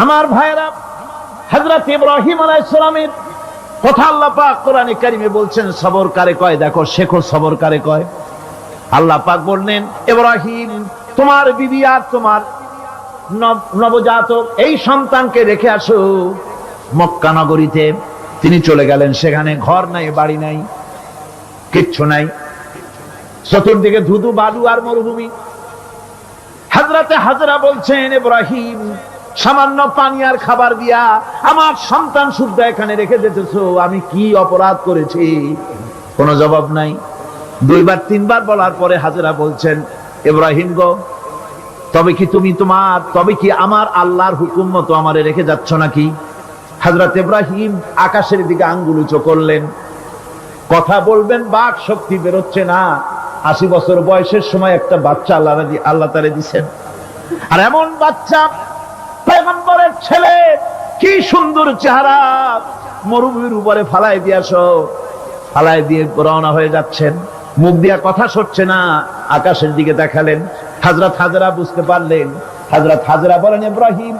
আমার ভাইরা, হযরত ইব্রাহিম আলাইহিস সালামের কথা আল্লাহ পাক কোরআনে কারিমে বলছেন সবর কারে কয়, দেখো শেখো সবর কারে কয়। আল্লাহ পাক বললেন, ইব্রাহিম তোমার বিবি আর তোমার নবজাতক এই সন্তানকে রেখে আসো মক্কা নগরীতে। তিনি চলে গেলেন, সেখানে ঘর নাই, বাড়ি নাই, কিচ্ছু নাই, চতুর্দিকে ধুধু বালু আর মরুভূমি। হযরতে হাজরা বলছেন, ইব্রাহিম সামান্য পানি আর খাবার দিয়া আমার সন্তান শুদ্ধ এখানে রেখে যেতেছো, আমি কি অপরাধ করেছি? কোনো জবাব নাই। দুইবার তিনবার বলার পরে হাজরা বলছেন, ইব্রাহিম গো, তবে কি আমার আল্লাহর হুকুম মতো আমারে রেখে যাচ্ছ নাকি? হযরত ইব্রাহিম আকাশের দিকে আঙ্গুল উঁচু করলেন। কথা বলবেন, বাক শক্তি বেরোচ্ছে না। 80 বছর বয়সের সময় একটা বাচ্চা আল্লাহ তাআলা দিয়েছেন, আর এমন বাচ্চা পয়গম্বরের ছেলে, কি সুন্দর চেহারা, মরুভূমির উপরে ফালাই দিয়ে রওনা হয়ে যাচ্ছেন। মুখ দিয়া কথা সরছে না, আকাশের দিকে দেখালেন। হযরত হাজরা বুঝতে পারলেন। হযরত হাজরা বলেন, ইব্রাহিম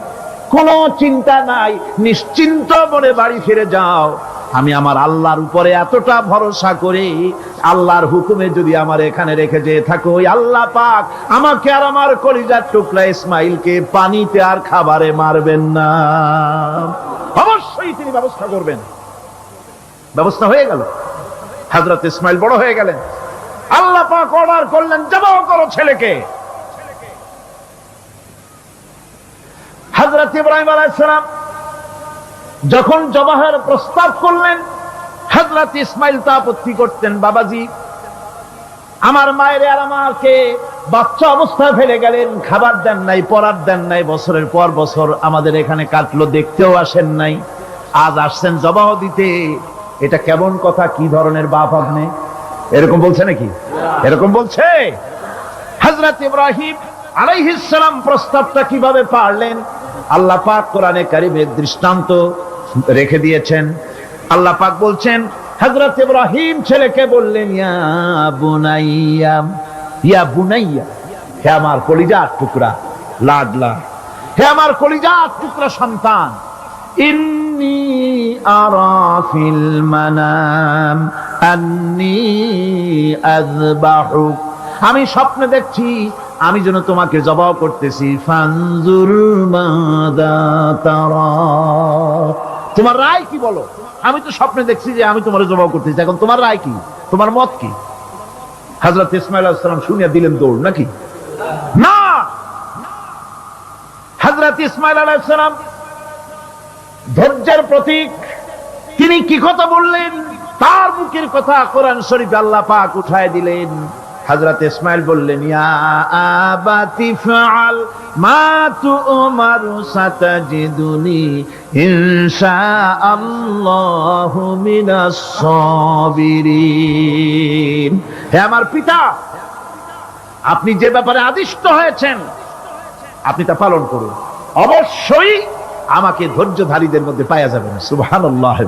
কোনো চিন্তা নাই, নিশ্চিন্ত মনে বাড়ি ফিরে যাও। আমি আমার আল্লাহর উপরে এতটা ভরসা করি, আল্লাহর হুকুমে যদি আমার এখানে রেখে যেয়ে থাকো, ওই আল্লাহ পাক আমাকে আর আমার কলিজার টুকরা ইসমাইলকে পানিতে আর খাবারে মারবেন না, অবশ্যই তিনি ব্যবস্থা করবেন। ব্যবস্থা হয়ে গেল। হযরত ইসমাইল বড় হয়ে গেলেন। আল্লাহ পাক অর্ডার করলেন, জবাহ করো ছেলেকে। হযরত ইব্রাহিম আলাইহিস সালাম যখন জবাহের প্রস্তাব করলেন, হযরত ইসমাইল তা আপত্তি করতেন, বাবাজি আমার মায়ের আর আমাকে বাচ্চা অবস্থায় ফেলে গেলেন, খাবার দেন নাই, পরার দেন নাই, বছরের পর বছর আমাদের এখানে কাটলো, দেখতেও আসেন নাই, আজ আসছেন জবাহ দিতে। এটা কেমন কথা? কি ধরনের বাপ আপনি? এরকম বলছে নাকি? এরকম বলছে? হযরত ইব্রাহিম আলাইহিস সালাম প্রস্তাবটা কিভাবে পারলেন? আল্লাহ পাক কোরআনে কারিমে দৃষ্টান্ত রেখে দিয়েছেন। আল্লাহ পাক বলছেন, হযরত ইব্রাহিম ছেলেকে বললেন, ইয়া বুনাইয়া, ইয়া বুনাইয়া, হে আমার কলিজার টুকরা লাডলা, হে আমার কলিজার টুকরা সন্তান, ইন্নী আরা ফিল মানাম আন্নী আযবাহুক, আমি স্বপ্নে দেখছি আমি যেন তোমাকে জবাহ করতেছি। ফানজুর মাদা তারা, তোমার রায় কি বলো? আমি তো স্বপ্নে দেখছি যে আমি তোমার জবাহ করতেছি, এখন তোমার রায় কি, তোমার মত কি? হযরত ইসমাঈল আলাইহিস সালাম শুনিয়া দিলেন দৌড়, নাকি না? হযরত ইসমাঈল আলাইহিস সালাম ধৈর্যের প্রতীক, তিনি কি কথা বললেন? তার মুখের কথা কোরআন শরীফে আল্লাহ পাক উঠায় দিলেন। হযরত ইসমাঈল বললেন, ইয়া আবাতি ফাআল মা তু'মারু সাতাজিদুনি ইনশাআল্লাহু মিনাস সাবিরিন, হে আমার পিতা, আপনি যে ব্যাপারে আদিষ্ট হয়েছেন আপনি তা পালন করুন, অবশ্যই আমাকে ধৈর্যধারীদের মধ্যে পাওয়া যাবে। সুবহানাল্লাহ।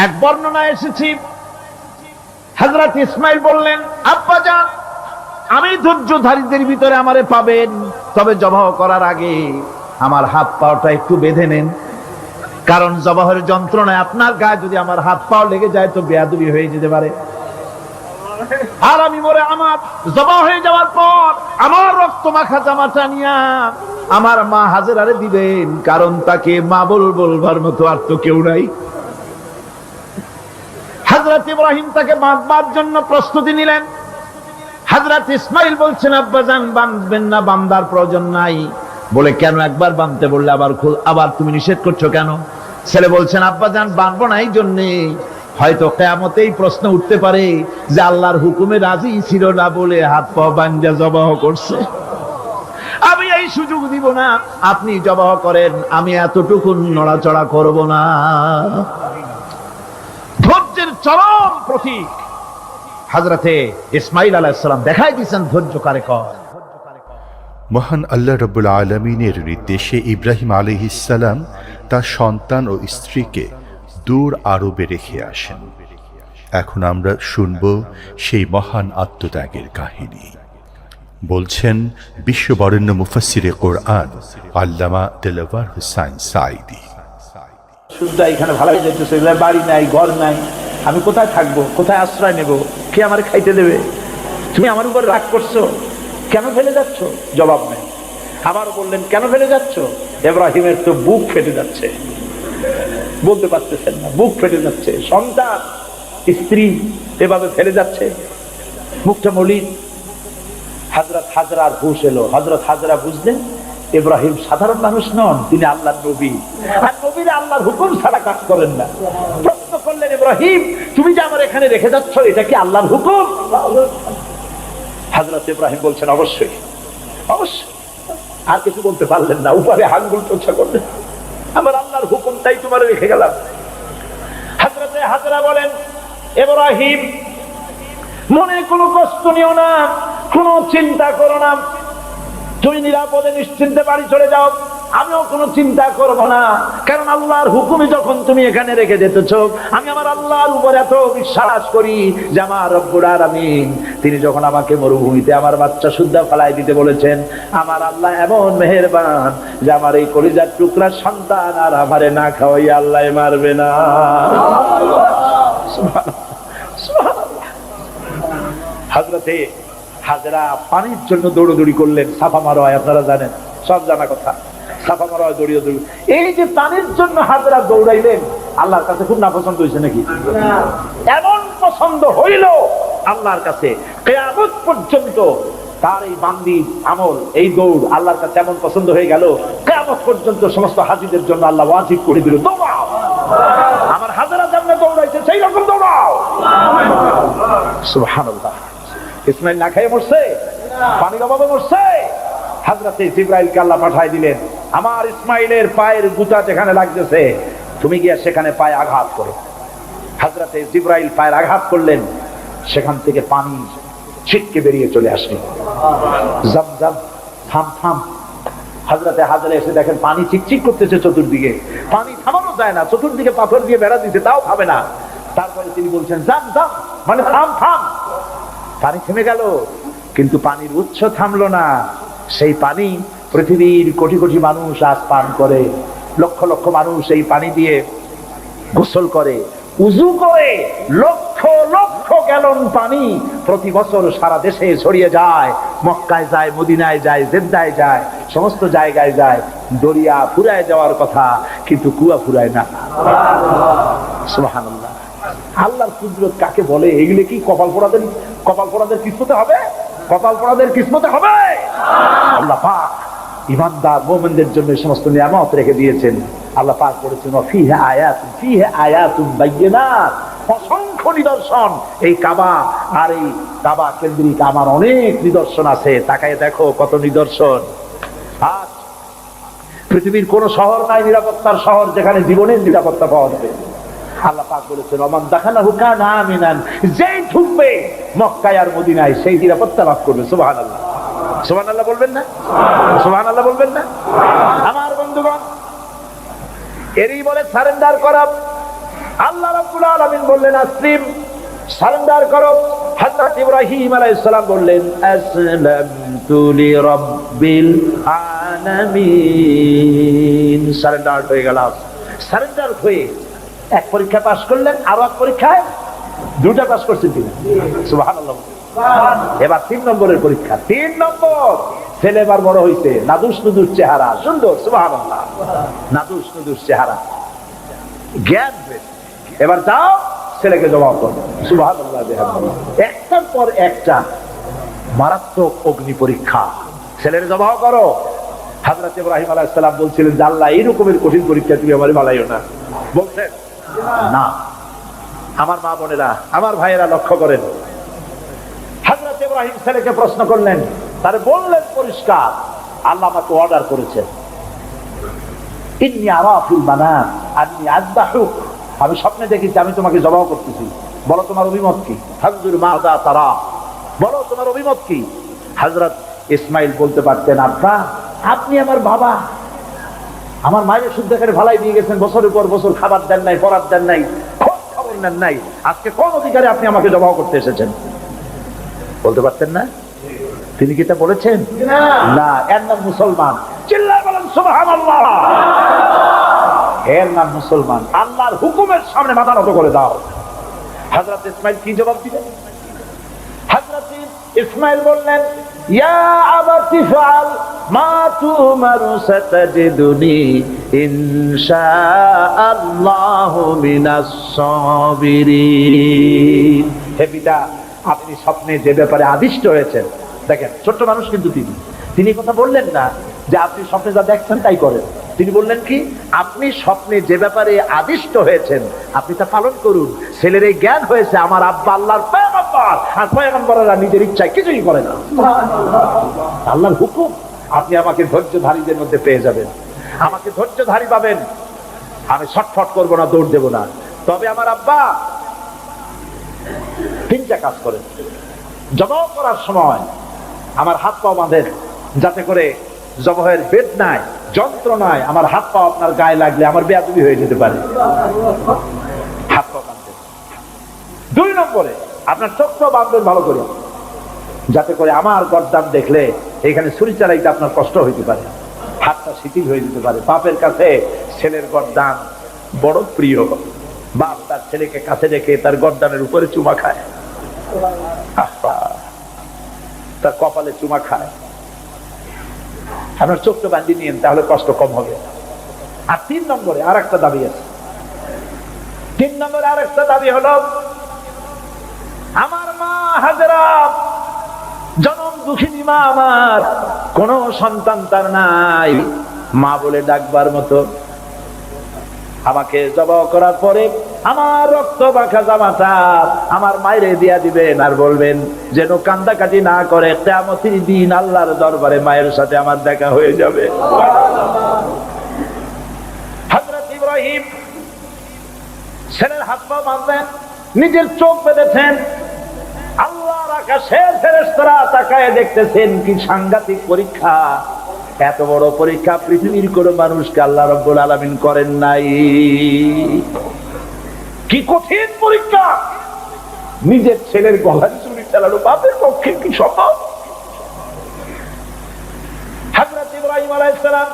এক বর্ণনায় এসেছে, হযরত ইসমাঈল বললেন, আব্বাজান আমি ধৈর্যধারীদের ভিতরে আমারে পাবেন, তবে জবাহ করার আগে আমার হাত পাওটা একটু বেঁধে নেন, কারণ জবাহের যন্ত্রণায় আপনার গায়ে যদি আমার হাত পাও লেগে যায় তো বেয়াদবি হয়ে যেতে পারে। আর আমি মরে আমার জবাহ হয়ে যাওয়ার পর আমার রক্ত মাখা জামাটা নিয়া আমার মা হাজেরারে দিবেন, কারণ তাকে মা বলবার মতো আর তো কেউ নাই। হযরত ইব্রাহিম তাকে বাঁধবার জন্য প্রস্তুতি নিলেন। হযরত ইসমাঈল বলছেন, আব্বাজান বাঁধবেন না, বাঁধার প্রয়োজন নাই। বলে, কেন? একবার বাঁধতে বললে আবার তুমি নিষেধ করছো কেন? ছেলে বলছেন, আব্বাজান বাঁধবো না এই জন্যে, হয়তো কিয়ামতেই প্রশ্ন উঠতে পারে যে আল্লাহর হুকুমে রাজি ছিল না বলে হাত পা বাঁধা জবাহ করছে, আমি এই সুযোগ দিব না, আপনি জবাহ করেন, আমি এতটুকু নড়াচড়া করব না। ধৈর্যের চরম প্রতীক হযরতে ইসমাঈল আলাইহিস সালাম দেখাই দিয়েছেন ধৈর্য কারে কয়। মহান আল্লাহ রাব্বুল আলামিনের নির্দেশে ইব্রাহিম আলাইহিস সালাম তার সন্তান ও স্ত্রীকে দূর আরবে রেখে আসেন। এখন আমরা শুনব সেই মহান আত্মত্যাগের কাহিনী। বলছেন বিশ্ববরেণ্য মুফাসসিরে কোরআন আল্লামা দেলাওয়ার হোসাইন সাঈদী। শুদ্ধ এখানে ভালো হয়ে যেতেছে, বাড়ি নাই, ঘর নাই, আমি কোথায় থাকবো, কোথায় আশ্রয় নেব, কে আমার খাইতে দেবে? তুমি আমার উপর রাগ করছো, কেন ফেলে যাচ্ছ? জবাব নেই। আবার বললেন কেন ফেলে যাচ্ছ? ইব্রাহিমের তো বুক ফেটে যাচ্ছে, বলতে পারতেছেন না, বুক ফেটে যাচ্ছে, সন্তান স্ত্রী এভাবে ফেলে যাচ্ছে, মুখটা মলিন। হযরত হাজরার হুঁশ এলো। হযরত হাজরা বুঝলেন ইব্রাহিম সাধারণ মানুষ নন, তিনি আল্লাহর নবী, আর নবীরা আল্লাহর হুকুম ছাড়া কাজ করেন না। প্রশ্ন করলেন, ইব্রাহিম তুমি যে আমার এখানে রেখে যাচ্ছ, এটা কি আল্লাহর হুকুম? হযরত ইব্রাহিম বলছেন অবশ্যই, অবশ্যই। আর কিছু বলতে পারলেন না, উপরে আঙ্গুল টোছা করলেন, আমার আল্লাহর হুকুম, তাই তোমার রেখে গেলাম। হযরত হাজরা বলেন, ইব্রাহিম মনে কোনো কষ্ট নিও না, কোনো চিন্তা করো না, তুমি নিরাপদে নিশ্চিন্তে বাড়ি চলে যাও, আমিও কোনো চিন্তা করব না, কারণ আল্লাহর হুকুমে যখন তুমি এখানে রেখে যেতেছ, আমি আমার আল্লাহর উপর এত বিশ্বাস করি যে আমার রব্বুল আলামিন তিনি যখন আমাকে মরুভূমিতে আমার বাচ্চা সুদ্ধা ফেলাই দিতে বলেছেন, আমার আল্লাহ এমন মেহেরবান যে আমার এই কলিজার টুকরা সন্তান আর আমারে না খাওয়াই আল্লাহ মারবে না। হযরতে হাজরা পানির জন্য দৌড়দৌড়ি করলেন, সাফা মারোয়, আপনারা জানেন, সব জানা কথা, সাফা মারোয় দৌড়িয়ে দৌড়ি। এই যে পানির জন্য হাজরা দৌড়াইলেন, আল্লাহর কাছে খুব নাপছন্দ হয়েছে নাকি? এমন পছন্দ হইল আল্লাহর কাছে, কিয়ামত পর্যন্ত তার এই বান্দির আমল, এই দৌড় আল্লাহর কাছে এমন পছন্দ হয়ে গেল, কিয়ামত পর্যন্ত সমস্ত হাজীদের জন্য আল্লাহ ওয়াজিব করে দিল, দৌড়াও, আমার হাজরা যেমন দৌড়াইছে সেই রকম দৌড়াও। সুবহানাল্লাহ। ইসমাইল না খেয়ে মরছে, পানির অভাবে মরছে, হযরতে জিবরাইলকে আল্লাহ পাঠায় দিলেন, আমার ইসমাইলের পায়ের গুতা যেখানে লাগতেছে তুমি গিয়ে সেখানে পায়ে আঘাত করো। হযরতে জিবরাইল পায়ের আঘাত করলেন, সেখান থেকে পানি ছিটকে বেরিয়ে চলে আসলো, জমজম, থাম থাম। হযরতে হাজরা এসে দেখেন পানি চিকচিক করতেছে চতুর্দিকে, পানি থামানো যায় না, চতুর্দিকে পাথর দিয়ে বেড়া দিতে, তাও খাবে না। তারপরে তিনি বলছেন জাম জাম, মানে থাম থাম। পানি থেমে গেল, কিন্তু পানির উৎস থামলো না। সেই পানি পৃথিবীর কোটি কোটি মানুষ আজ পান করে, লক্ষ লক্ষ মানুষ এই পানি দিয়ে গোসল করে, উযু করে, লক্ষ লক্ষ গ্যালন পানি প্রতি বছর সারা দেশে ছড়িয়ে যায়, মক্কায় যায়, মদিনায় যায়, জেদ্দায় যায়, সমস্ত জায়গায় যায়। দরিয়া ফুরায় যাওয়ার কথা, কিন্তু কুয়া ফুরায় না। সুবহানাল্লাহ। আল্লাহর কুদরত কাকে বলে? এগুলো কি কপাল পোড়াদের কিসমতে হবে? কপাল পোড়াদের কিসমতে হবে? আল্লাহ পাক ঈমানদার মুমিনদের জন্য এই সমস্ত নিয়ামত রেখে দিয়েছেন। আল্লাহ পাক বলেছেন ফিহে আয়াতুন বাইয়িনাত, অসংখ্য নিদর্শন। এই কাবা আর এই কাবা কেন্দ্রিক আমার অনেক নিদর্শন আছে, তাকায় দেখো কত নিদর্শন। আজ পৃথিবীর কোন শহর নাই নিরাপত্তার শহর যেখানে জীবনের নিরাপত্তা পাওয়া যাবে। আল্লাহ পাক বলেছেন ওমান দাখালাহু কানা আমিনান, যেই ঢুকবে মক্কায় আর মদিনায় সেই নিরাপত্তা লাভ করবে। সুবহানাল্লাহ, সুবহানাল্লাহ বলবেন না? সুবহানাল্লাহ বলবেন না? আমার বন্ধুগণ, এরই বলে সারেন্ডার করা। আল্লাহ রাব্বুল আলামিন বললেন আসলিম, সারেন্ডার করো। হযরত ইব্রাহিম আলাইহিস সালাম বললেন আসলামতু লিরাব্বিল আলামিন, সারেন্ডার হয়ে গেলাম। সারেন্ডার হয়ে এক পরীক্ষা পাস করলেন, আরো এক পরীক্ষায় দুটা পাস করছেন তিনি। সুবহানাল্লাহ। এবার 3 নম্বরের পরীক্ষা, 3 নম্বর। ছেলে এবার বড় হইছে, নাদুস নুদুস চেহারা, সুন্দর। সুবহানাল্লাহ। নাদুস নুদুস চেহারা, জ্ঞান। এবার যাও ছেলেকে জবাব করো। সুবহানাল্লাহ। একটার পর একটা মারাত্মক অগ্নি পরীক্ষা, ছেলের জবাব করো। হযরত ইব্রাহিম আলাইহিস সালাম বলছিলেন যে আল্লাহ এই রকমের কঠিন পরীক্ষা তুমি আমারে বানাইও না। বলছেন না। আমার মা বোনেরা, আমার ভাইয়েরা লক্ষ্য করেন, হযরত ইব্রাহিম ছেলেকে প্রশ্ন করলেন, তারে বললেন পরিষ্কার, আল্লাহ আমাকে অর্ডার করেছেন, ইন্নী আরা ফিল মানাম আন্নী আযবাহুক, আমি স্বপ্নে দেখেছি আমি তোমাকে জবাব করতেছি, বলো তোমার অভিমত কি? ফানজুর মাযা তারা, বলো তোমার অভিমত কি? হযরত ইসমাইল বলতে পারতেন, আব্বা আপনি আমার বাবা, আমার মায়ের শুদ্ধ করে ভালাই দিয়ে গেছেন, বছরের পর বছর খাবার দেন নাই, পরার দেন নাই, খোঁজ খবর নেন নাই, আজকে কোন অধিকারে আপনি আমাকে জবাব করতে এসেছেন? বলতে পারতেন না? তিনি কি তা বলেছেন? না, এর নাম মুসলমান। চিল্লায় বলেন সুবহানাল্লাহ। এর নাম মুসলমান। আল্লাহর হুকুমের সামনে মাথা নত করে দাও। হযরত ইসমাঈল কি জবাব দিলেন? হযরত ইসমাঈল বললেন, ইয়া আবাতি ফাআল মা তুমারু সাতাজিদুনি ইনশাআল্লাহু মিনাস সাবিরিন। হে পিতা, আপনি স্বপ্নে যে ব্যাপারে আদিষ্ট হয়েছেন, দেখেন ছোট্ট মানুষ কিন্তু তিনি কথা বললেন না যে আপনি স্বপ্নে যা দেখছেন তাই করেন। তিনি বললেন কি, আপনি স্বপ্নে যে ব্যাপারে আদিষ্ট হয়েছেন আপনি তা পালন করুন। ছেলের এই জ্ঞান হয়েছে আমার আব্বা আল্লাহর পয়গম্বর, আর পয়গম্বররা নিজের ইচ্ছায় কিছুই করে না। আল্লাহর হুকুম। আপনি আমাকে ধৈর্যধারীদের মধ্যে পেয়ে যাবেন, আমাকে ধৈর্যধারী পাবেন। আমি ছটফট করবো না, দৌড় দেব না। তবে আমার আব্বা তিনটা কাজ করেন। জবাব করার সময় আমার হাত পা বাঁধেন, যাতে করে জবাহের বেদনায় যন্ত্রণায় আমার হাত পা আপনার গায়ে লাগলে আমার বেয়াদবি হয়ে যেতে পারে। হাত পা বাঁধবেন। 2 নম্বরে আপনার চোখটা বাঁধবেন ভালো করে, যাতে করে আমার গর্দান দেখলে এখানে ছুরি চালাইতে আপনার কষ্ট হইতে পারে, হাতটা শিথিল হয়ে যেতে পারে। বাপের কাছে ছেলের গর্দান বড় প্রিয়। বাপ তার ছেলেকে কাছে রেখে তার গর্দানের উপরে চুমা খায়, তার কপালে চুমা খায়। আপনার চোখটা বান্ধি নিয়েন, তাহলে কষ্ট কম হবে। আর 3 নম্বরে আর একটা দাবি আছে। 3 নম্বরে আর একটা দাবি হলো, আমার মা হাজেরা, জনম দুঃখিনী মা আমার, কোন সন্তান তার নাই, মা বলে ডাকবার মতো। আমাকে জবাই করার পরে আমার রক্ত মাখা জামাটা আমার মায়েরে দিয়া দিবেন, আর বলবেন যেন কান্দাকাটি না করে, কিয়ামতের দিন আল্লাহর দরবারে মায়ের সাথে আমার দেখা হয়ে যাবে। হযরত ইব্রাহিম ছেলের হাত পা বাঁধলেন, নিজের চোখ বেঁধেছেন। আল্লাহর আকাশের ফেরেশতারা তাকায় দেখতেছেন, কি সাংঘাতিক পরীক্ষা। এত বড় পরীক্ষা পৃথিবীর কোন মানুষকে আল্লাহ রাব্বুল আলামিন করেন নাই। কি কঠিন পরীক্ষা। নিজের ছেলের গলায় ছুরি চালানো বাপের পক্ষে কি সম্ভব? হযরত ইব্রাহিম আলাইহিস সালাম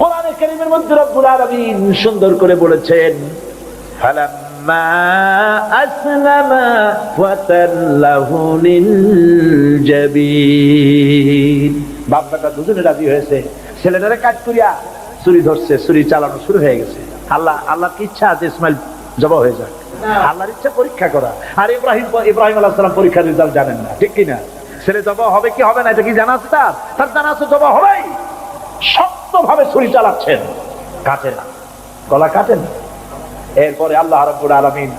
কোরআনে কারীমের মধ্যে রব্বুল আলামিন সুন্দর করে বলেছেন, ফালাম্মা আসলামা ওয়া তাল্লাহু লিল জাবিন। বাপ বেটা দুজনে রাজি হয়েছে, ছেলেটারে কাট করিয়া ছুরি ধরছে, ছুরি চালানো শুরু হয়ে গেছে। আল্লাহর কি ইচ্ছা আছে ইসমাইল জবাই হয়ে যাক? আল্লাহর ইচ্ছা পরীক্ষা করা। আর ইব্রাহিম আলাইহিস সালাম পরীক্ষার রেজাল্ট জানেন না, ঠিক কিনা? ছেলে জবাই হবে কি হবে না এটা কি জানা আছে? তার জানা আছে জবাই হবেই। শক্তভাবে ছুরি চালাচ্ছেন, কাটে না, গলা কাটে না। এরপরে আল্লাহ রাব্বুল আলামিন,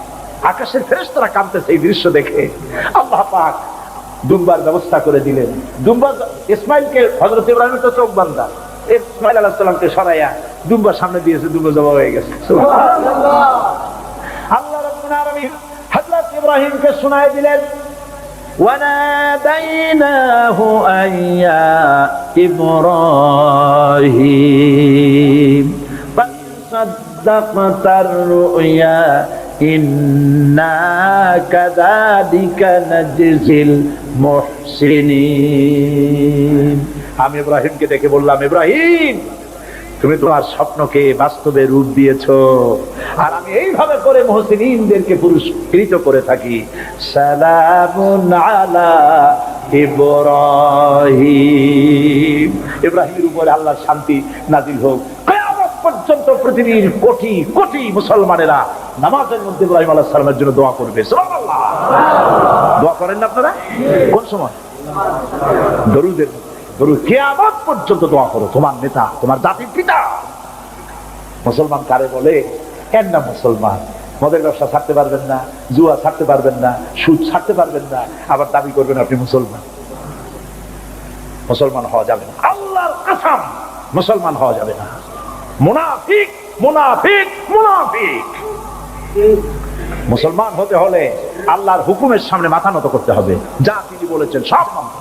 আকাশের ফেরেশতারা কাঁদতেছে এই দৃশ্য দেখে। আল্লাহ পাক দুম্বার ব্যবস্থা করে দিলেন। দুম্বা ইসমাইলকে, হযরত ইব্রাহিমের তো চোখ বাঁধা, ইসমাইল আলাইহিস সালামকে সরাইয়া দুম্বার সামনে দিয়েছে, দুম্বা জবাই হয়ে গেছে। সুবহানাল্লাহ। আল্লাহ রাব্বুল আলামিন হযরত ইব্রাহিমকে শোনায় দিলেন, ওয়ানাদাইনাহু আইয়া ইব্রাহিম ফাসাদ্দাকতার রুয়া ইন্না কাযালিকা নাজজিল মুহসিনিন। আমি ইব্রাহিমকে দেখে বললাম, ইব্রাহিম তুমি তোমার স্বপ্নকে বাস্তবে রূপ দিয়েছো, আর আমি এইভাবে করে মুহসিনিনদেরকে পুরস্কৃত করে থাকি। সালামুন আলা ইব্রাহিম। ইব্রাহিমের উপরে আল্লাহর শান্তি নাজিল হোক। কিয়ামত পর্যন্ত পৃথিবীর কোটি কোটি মুসলমানেরা নামাজের মধ্যে ইব্রাহিম আলাইহিস সালামের জন্য দোয়া করবে। সুবহানাল্লাহ। দোয়া করেন না আপনারা? কোন সময়? দরুদের মধ্যে। কিয়ামত পর্যন্ত দোয়া করো, তোমার নেতা, তোমার জাতির পিতা। মুসলমান কারে বলে? এর নাম মুসলমান। মদের ব্যবসা ছাড়তে পারবেন না, জুয়া ছাড়তে পারবেন না, সুদ ছাড়তে পারবেন না, আবার দাবি করবেন আপনি মুসলমান। মুসলমান হওয়া যাবে না, আল্লাহর কসম মুসলমান হওয়া যাবে না। মুনাফিক মুনাফিক মুনাফিক। মুসলমান হতে হলে আল্লাহর হুকুমের সামনে মাথা নত করতে হবে। যা তিনি বলেছেন সব মানতে,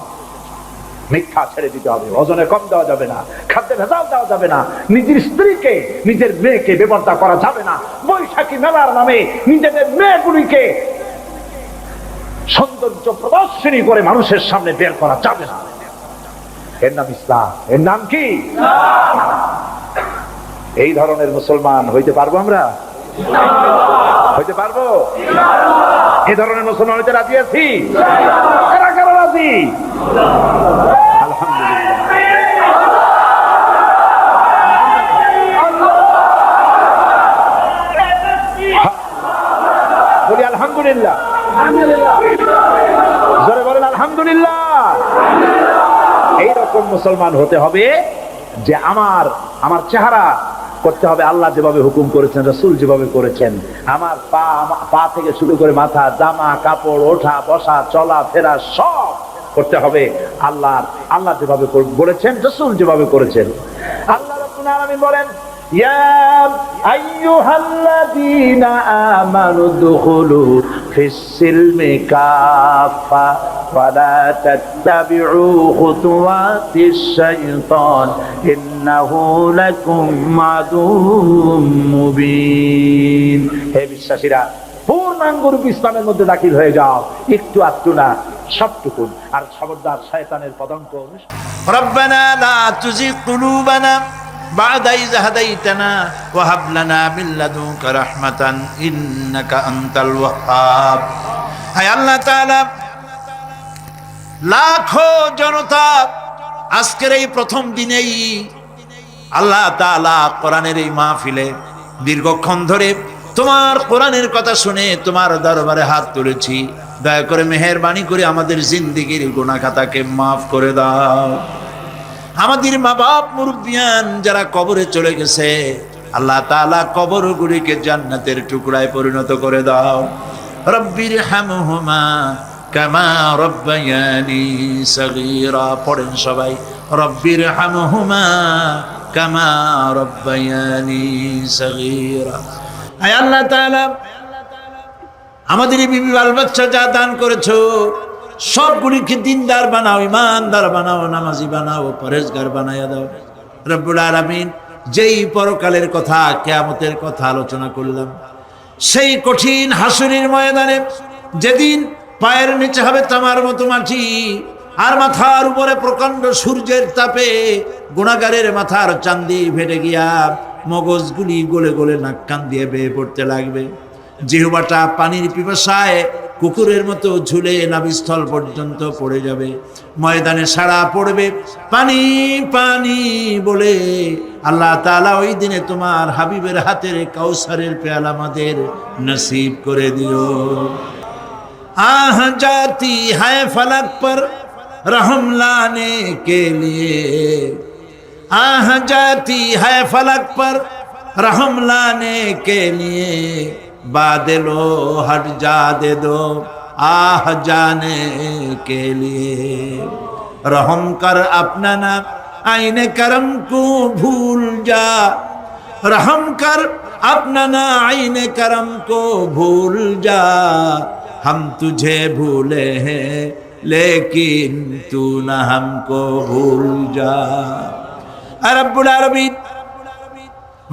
মিথ্যা ছেড়ে দিতে হবে, ওজনে কম দেওয়া যাবে না, খাদ্যে ভেজাল দেওয়া যাবে না, নিজের স্ত্রীকে নিজের মেয়েকে বেপরদা করা যাবে না, বৈশাখী মেলার নামে নিজেদের মেয়েগুলিকে সৌন্দর্য প্রদর্শনী করে মানুষের সামনে বের করা যাবে না। এর নাম ইসলাম। এর নাম কি? এই ধরনের মুসলমান হইতে পারবো আমরা? হইতে পারবো? এই ধরনের মুসলমান হইতে রাজি আছি? কারা কারা রাজি? আলহামদুলিল্লাহ। বলি আলহামদুলিল্লাহ। জোরে বলেন আলহামদুলিল্লাহ। এইরকম মুসলমান হতে হবে যে আমার চেহারা করতে হবে আল্লাহ যেভাবে হুকুম করেছেন, রাসূল যেভাবে করেছেন। আমার পা থেকে শুরু করে মাথা, জামা কাপড়, ওঠা বসা, চলা ফেরা সব করতে হবে আল্লাহ যেভাবে বলেছেন, রাসূল যেভাবে করেছেন। আল্লাহ রাব্বুল আলামিন বলেন, ইয়া আইয়ুহাল্লাযীনা আমানু দুখুলু ফিস-সিলমি কাফা ওয়ালা তাত্তাবিউ খুতুওয়াতিশ শাইতান ইন্নাহু লাকুম আদুউম মুবিন। হে বিশ্বাসীরা, পূর্ণাঙ্গ রূপে ইসলামের মধ্যে দাখিল হয়ে যাও, একটু আধটু না, সবটুকুন। আর খবরদার শয়তানের পদাঙ্ক। রব্বানা লা তুযিগ কুলুবানা বা'দা ইয হাদাইতানা ওয়া হাব লানা মিন লাদুনকা রাহমাতান ইন্নাকা আনতাল ওয়াহ্হাব। হে আল্লাহ তাআলা, লাখো জনতা আজকের এই প্রথম দিনেই আল্লাহ তাআলা কোরআনের এই মাহফিলে দীর্ঘক্ষণ ধরে তোমার কোরআনের কথা শুনে তোমার দরবারে হাত তুলেছি। দয়া করে মেহেরবানি করে আমাদের জিন্দেগির গুনাহ খাতাকে মাফ করে দাও। আমাদের মা বাপ মুরব্বিয়ান যারা কবরে চলে গেছে, আল্লাহ তাআলা কবরগুলিকে জান্নাতের টুকরায় পরিণত করে দাও। রব্বির হামহুমা কামা রব্বায়ানি সগীরা। পড়েন সবাই, রব্বির হামহুমা কামা রব্বায়ানি সগীরা। আয় আল্লাহ তাআলা, আমাদের বিবি বাল বাচ্চা যা দান করেছো সবগুলিকে দিনদার বানাও, ইমানদার বানাও, নামাজি বানাও, পরেজগার বানাইয়া দাও। রব্বুল আলামিন, যেই পরকালের কথা, কিয়ামতের কথা আলোচনা করলাম, সেই কঠিন হাসরের ময়দানে যেদিন পায়ের নিচে হবে তামার মতো মাটি, আর মাথার উপরে প্রকাণ্ড সূর্যের তাপে গুনাহগারের মাথার চান্দি ফেটে গিয়া মগজগুলি গলে গলে নাক কান দিয়ে বেয়ে পড়তে লাগবে। জিহ্বাটা পানির পিপাসায় কুকুরের মতো ঝুলে নাভিস্থল পর্যন্ত পড়ে যাবে। ময়দানে সাড়া পড়বে পানি পানি বলে। আল্লাহ তাআলা ওই দিনে তোমার হাবিবের হাতের কাউসারের পেয়ালা আমাদের নসিব করে দিও। আহ जाती है फलक पर रहम लाने के लिए, आह जाती है फलक पर रहम लाने के लिए, बादलो हट जा दे दो आह जाने के लिए। रहम कर अपना ना आईने करम को भूल जा, रहम कर अपना ना आईने करम को भूल जा। हम तुझे भूले हैं लेकिन तू न हमको भूल जा। রব্বুল আলামিন,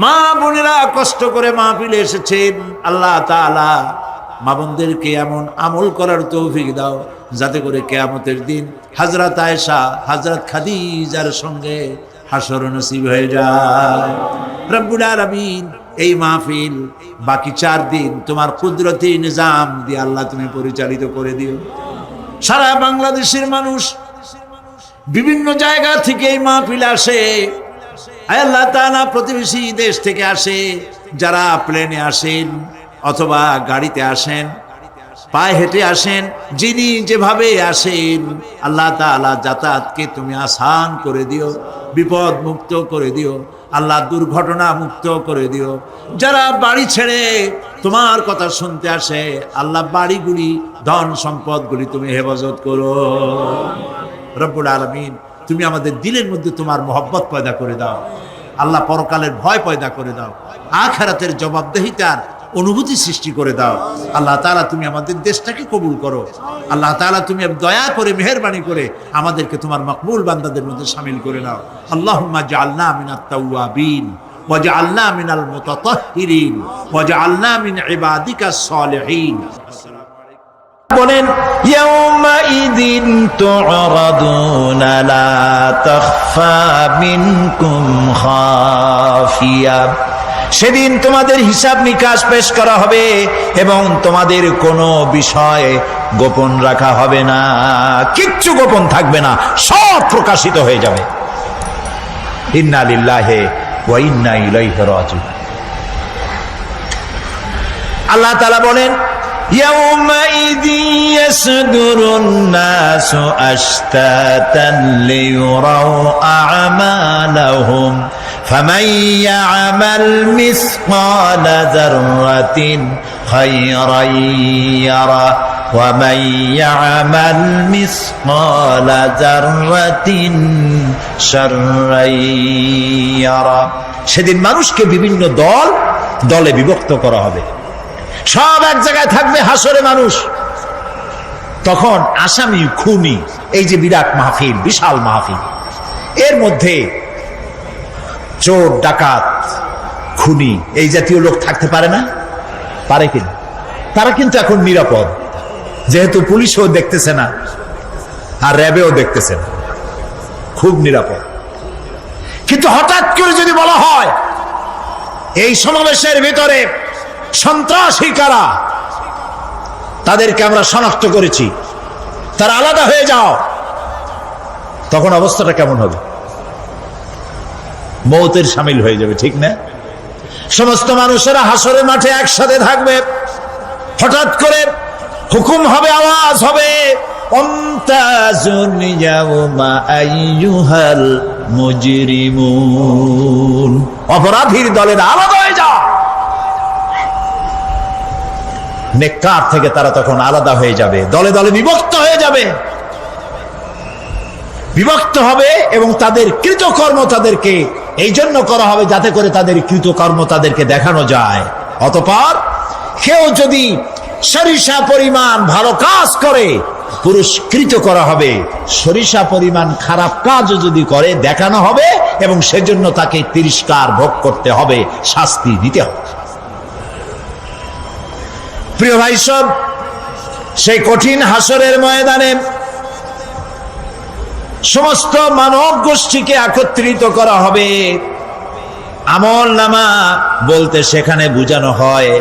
মা বোনেরা কষ্ট করে মাহফিলে এসেছেন, আল্লাহ তাআলা মা বোনদেরকে এমন আমল করার তৌফিক দাও যাতে করে কিয়ামতের দিন হযরত আয়েশা, হযরত খাদিজার সঙ্গে হাসর নসিব হয়ে যায়। রব্বুল আলামিন, এই মাহফিল বাকি 4 দিন তোমার কুদরতি নিজাম দিয়ে আল্লাহ তুমি পরিচালিত করে দিও। সারা বাংলাদেশের মানুষ বিভিন্ন জায়গা থেকে এই মাহফিলে আসে। আল্লাহ তাআলা প্রতিবেশী দেশ থেকে আসে, যারা প্লেনে আসেন অথবা গাড়িতে আসেন, পায়ে হেঁটে আসেন, যিনি যেভাবে আসেন, আল্লাহ তাআলা যাতায়াতকে তুমি আসান করে দিও, বিপদ মুক্ত করে দিও, আল্লাহ দুর্ঘটনা মুক্ত করে দিও। যারা বাড়ি ছেড়ে তোমার কথা শুনতে আসে, আল্লাহ বাড়িগুলি, ধন সম্পদগুলি তুমি হেফাজত করো। রব্বুল আলামিন, তুমি আমাদের দিলের মধ্যে তোমার মহব্বত পয়দা করে দাও। আল্লাহ, পরকালের ভয় পয়দা করে দাও, আখিরাতের জবাবদিহিতার অনুভূতি সৃষ্টি করে দাও। আল্লাহ তাআলা, তুমি আমাদের দেশটাকে কবুল করো। আল্লাহ তাআলা, তুমি দয়া করে মেহেরবানি করে আমাদেরকে তোমার মকবুল বান্দাদের মধ্যে শামিল করে নাও। আল্লাহুম্মা জাআলনা মিনাত তাওয়াবিন ওয়াজআলনা মিনাল মুতাতাহহিরিন ওয়াজআলনা মিন ইবাদিকাস সালিহিন। বলেন ইয়াউমাইযিন তু'রাদুনা লা তাখফা মিনকুম খাফিয়া, সেদিন তোমাদের হিসাব নিকাশ পেশ করা হবে এবং তোমাদের কোনো বিষয় গোপন রাখা হবে না, কিচ্ছু গোপন থাকবে না, সব প্রকাশিত হয়ে যাবে। ইন্না লিল্লাহি ওয়া ইন্না ইলাইহি রাজিউন। আল্লাহ তাআলা বলেন يومئذ يصدر الناس أشتاتا ليروا أعمالهم فمن يعمل مثقال ذرة خيرا يره ومن يعمل مثقال ذرة شرا يره। সেদিন মানুষকে বিভিন্ন দলে বিভক্ত করা হবে, সব এক জায়গায় থাকবে হাসরে মানুষ। তখন আসামি খুনি, এই যে বিরাট মাহফিল, বিশাল মাহফিল, এর মধ্যে চোর ডাকাত খুনি এই জাতীয় লোক থাকতে পারে না? পারে কিনা? তারা কিন্তু এখন নিরাপদ, যেহেতু পুলিশও দেখতেছে না আর র্যাবেও দেখতেছে না, খুব নিরাপদ। কিন্তু হঠাৎ করে যদি বলা হয় এই সমাবেশের ভিতরে সন্ত্রাসী কারা, তাদেরকে আমরা শনাক্ত করেছি, তারা আলাদা হয়ে যাও, তখন অবস্থাটা কেমন হবে? মৌতের শামিল হয়ে যাবে, ঠিক না? সমস্ত মানুষেরা হাসরের মাঠে একসাথে থাকবে, হঠাৎ করে হুকুম হবে, আওয়াজ হবে, আমতাজুল ইয়াউমা আইয়ুহাল মুজরিমুন, অপরাধীর দলের আলাদা হয়ে যাও। নেককার থেকে তারা তখন আলাদা হয়ে যাবে, দলে দলে বিভক্ত হয়ে যাবে, বিভক্ত হবে এবং তাদের কৃতকর্ম তাদেরকে এই জন্য করা হবে যাতে করে তাদের কৃতকর্ম তাদেরকে দেখানো যায়। অতঃপর কেউ যদি সরিষা পরিমাণ ভালো কাজ করে পুরস্কৃত করা হবে, সরিষা পরিমাণ খারাপ কাজও যদি করে দেখানো হবে এবং সেজন্য তাকে তিরস্কার ভোগ করতে হবে, শাস্তি দিতে হবে। প্রিয় ভাই সব, সেই কঠিন হাসরের ময়দানে সমস্ত মানব গোষ্ঠীকে একত্রিত করা হবে। আমলনামা বলতে সেখানে বোঝানো হয়